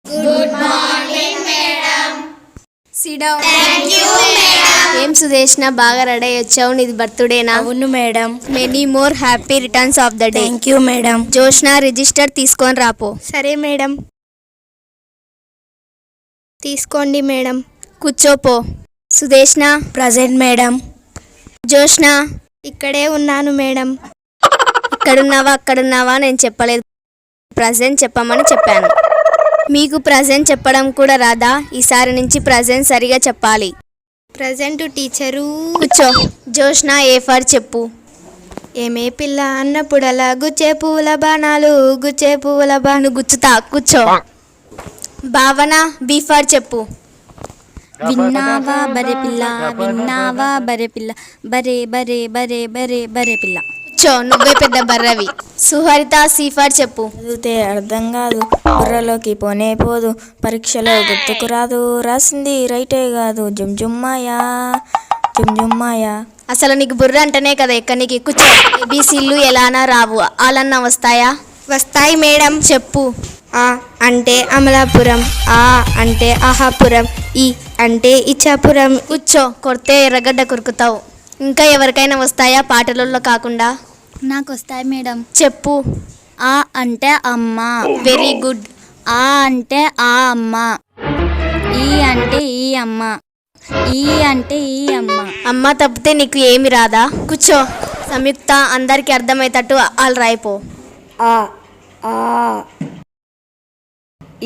Good morning, madam. Sit down. Thank you, madam. ఏం సుదేష్ణ బాగా ready వచ్చావు, నీది బర్త్డేనా? అవును madam. Many more happy returns of the day. Thank you madam. Joshna register తీసుకొని రాపో. సరే మేడం. తీసుకోండి మేడం. కూర్చోపో. Sudeshna present madam. జోష్న ఇక్కడే ఉన్నాను మేడం. ఇక్కడున్నావా అక్కడున్నావా నేను చెప్పలేదు, ప్రజెంట్ చెప్పమని చెప్పాను. మీకు ప్రజెంట్ చెప్పడం కూడా రాదా? ఈసారి నుంచి ప్రజెంట్ సరిగా చెప్పాలి. Present teacher. కూర్చో. జోష్న ఏ ఫర్ చెప్పు. ఏమే పిల్ల అన్నప్పుడలా గుచ్చే పువ్వుల బాణాలు గుచ్చే పువ్వుల బాను గుచ్చుతా. కూర్చో. భావన బీ ఫర్ చెప్పు. విన్నావా బరే పిల్ల, విన్నావా బరే పిల్ల, బరే బరే బరే బరే బరే పిల్ల. కూర్చో, నువ్వే పెద్ద బర్రవి. సుహరిత సి ఫర్ చెప్పు. చదివితే అర్థం కాదు, బుర్రలోకి పోనే పోదు, పరీక్షలో గుర్తుకు రాదు, రాసింది రైటే కాదు, జుమ్జుమ్మాయా జుమ్జుమ్మాయా. అసలు నీకు బుర్ర అంటేనే కదా ఎక్కడికి. కూర్చో. ఏబీసీలు ఎలానా రావు, ఆలన్నా వస్తాయా? వస్తాయి మేడం. చెప్పు. ఆ అంటే అమలాపురం, ఆ అంటే ఆహాపురం, ఈ అంటే ఇచ్చాపురం. కూర్చో, కొడితే ఎర్రగడ్డ కొరుకుతావు. ఇంకా ఎవరికైనా వస్తాయా పాటలలో కాకుండా? నాకు వస్తాయి మేడం. చెప్పు. ఆ అంటే అమ్మ. Very good. ఆ అంటే ఆ అమ్మ. ఈ అంటే ఈ అమ్మ. ఈ అంటే ఈ అమ్మ. అమ్మ తప్పితే నీకు ఏమి రాదా? కూర్చో. సంయుక్త అందరికి అర్థమయ్యేటట్టు ఆల్ రాయిపో. ఆ ఆ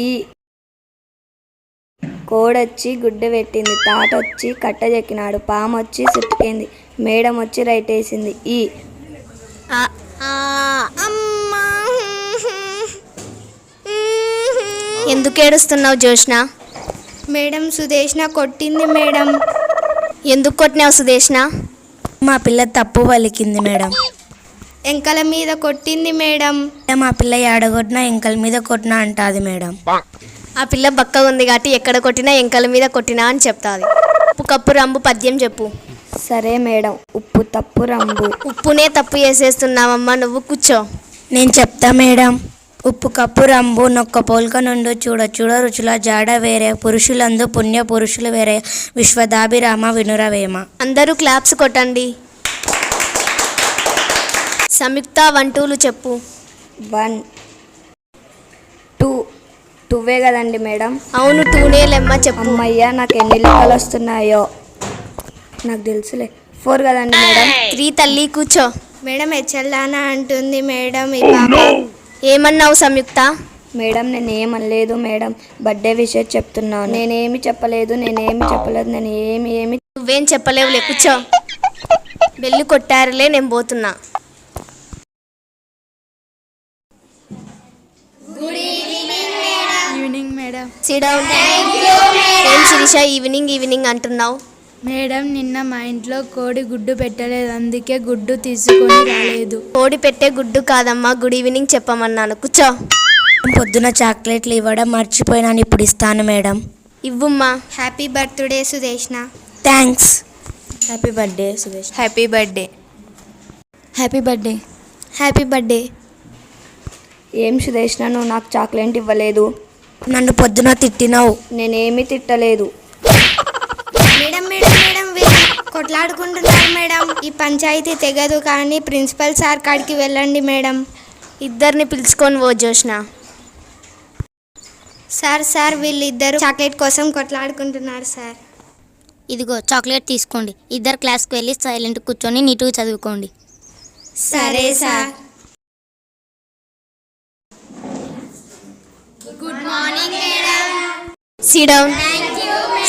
ఈ కోడొచ్చి గుడ్డ పెట్టింది, తాటొచ్చి కట్ట చెక్కినాడు, పామొచ్చి సుట్టుకెంది, మేడం వచ్చి రైట్ వేసింది. ఈ ఎందుకు ఏడుస్తున్నావు జోష్న? మేడం సుదేష్ణ కొట్టింది మేడం. ఎందుకు కొట్టినావు సుదేష్ణ? మా పిల్ల తప్పు పలికింది మేడం. ఎంకల మీద కొట్టింది మేడం. మా పిల్ల ఏడగొట్టినా ఎంకల మీద కొట్టినా అంటాది మేడం. ఆ పిల్ల బక్కగా ఉంది కాబట్టి ఎక్కడ కొట్టినా ఎంకల మీద కొట్టినా అని చెప్తాది. ఉప్పు కప్పు రంబు పద్యం చెప్పు. సరే మేడం. ఉప్పు తప్పు రంబు. ఉప్పునే తప్పు చేసేస్తున్నావమ్మా నువ్వు. కూర్చో. నేను చెప్తా మేడం. ఉప్పు కప్పు రంబు నొక్క పోల్క నుండు చూడ చూడ రుచుల జాడ వేరే, పురుషులందు పుణ్య పురుషులు వేరే, విశ్వదాభిరామ వినురవేమ. అందరూ క్లాప్స్ కొట్టండి. సంయుక్త 1 2లు చెప్పు. 1 2 2వే కదండి మేడం? అవును 2నే లెమ్మ చెప్పు. అమ్మయ్యా నాకు ఎన్ని లెక్కలు వస్తున్నాయో నాకు తెలుసులే. 4 కదండి మేడం? 3 తల్లి. కూర్చో. మేడం హెచ్ఎల్దానా అంటుంది మేడం. ఈ పాప ఏమన్నావు సంయుక్త? మేడం నేను ఏమనలేదు మేడం, బర్త్డే విషయం చెప్తున్నాను. నేనేమి చెప్పలేదు నేను ఏమి నువ్వేం చెప్పలేవులే. కూర్చో. బెల్లు కొట్టారులే, నేను పోతున్నా. Evening madam. SIT down. ఏం శిరీష ఈవినింగ్ అంటున్నావు? మేడం నిన్న మా ఇంట్లో కోడి గుడ్డు పెట్టలేదు, అందుకే గుడ్డు తీసుకొని రాలేదు. కోడి పెట్టే గుడ్డు కాదమ్మా, గుడ్ ఈవినింగ్ చెప్పమన్నాను. కూర్చో. పొద్దున చాక్లెట్లు ఇవ్వడం మర్చిపోయినాను, ఇప్పుడు ఇస్తాను మేడం. ఇవ్వుమ్మా. Happy birthday Sudeshna. Thanks. Happy birthday Sudesh. Happy birthday. Happy birthday. Happy birthday. ఏం సుదేష్ణ నువ్వు నాకు చాక్లెట్ ఇవ్వలేదు? నన్ను పొద్దున తిట్టినావు. నేనేమి తిట్టలేదు మేడం. మేడం మేడం కొట్లాడుకుంటున్నారు మేడం. ఈ పంచాయతీ తెగదు, కానీ ప్రిన్సిపల్ సార్ కాడికి వెళ్ళండి మేడం. ఇద్దరిని పిలుచుకొని పో జోష్న. సార్ వీళ్ళిద్దరు చాక్లెట్ కోసం కొట్లాడుకుంటున్నారు సార్. ఇదిగో చాక్లెట్ తీసుకోండి. ఇద్దరు క్లాస్కి వెళ్ళి సైలెంట్ కూర్చొని నీట్గా చదువుకోండి. సరే sir. Good morning, madam. SIT down.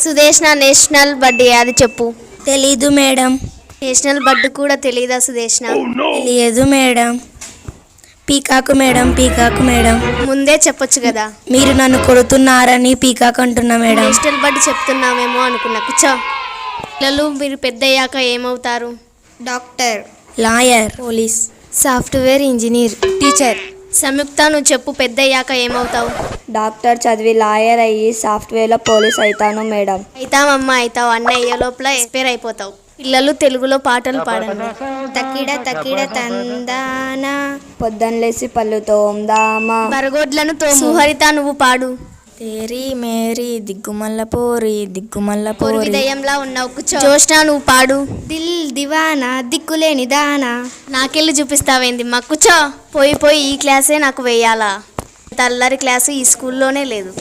Sudeshna national birthday అది చెప్పు. తెలీదు మేడం. నేషనల్ బర్త్డే కూడా తెలీదా సుదేష్ణ? తెలియదు మేడం. పీకాకు మేడం. ముందే చెప్పొచ్చు కదా. మీరు నన్ను కొడుతున్నారని పీకాకు అంటున్నా మేడం. నేషనల్ బర్త్డే చెప్తున్నామేమో అనుకున్నా. కూర్చో. పిల్లలు మీరు పెద్ద అయ్యాక ఏమవుతారు? Doctor, lawyer, police, software engineer, teacher. Samyuktha నువ్వు చెప్పు, పెద్ద అయ్యాక ఏమవుతావు? డాక్టర్ చదివి లాయర్ అయ్యి సాఫ్ట్వేర్లో పోలీస్ అవుతాను మేడం. అవుతావమ్మా అవుతావు. అన్న అయ్యే లోపల ఎక్స్పైర్ అయిపోతావు. పిల్లలు తెలుగులో పాటలు పాడండి. తకిడ తందానా పొద్దన్లేసి పళ్ళు తోందామా. బరగోడ్లను సుహరిత నువ్వు పాడు. తేరీ మేరీ దిగ్గుమల్ల పోరి దిగ్గుమల్ల పొరుగు పోరి దయ్యంలా ఉన్నావు కూర్చో. జోష్నా నువ్వు పాడు. దిల్ దివానా దిక్కులేని దానా. నాకెళ్ళి చూపిస్తావేంది మా కూర్చో. పోయి పోయి ఈ క్లాసే నాకు వేయాలా? తల్లరి క్లాసు ఈ స్కూల్లోనే లేదు.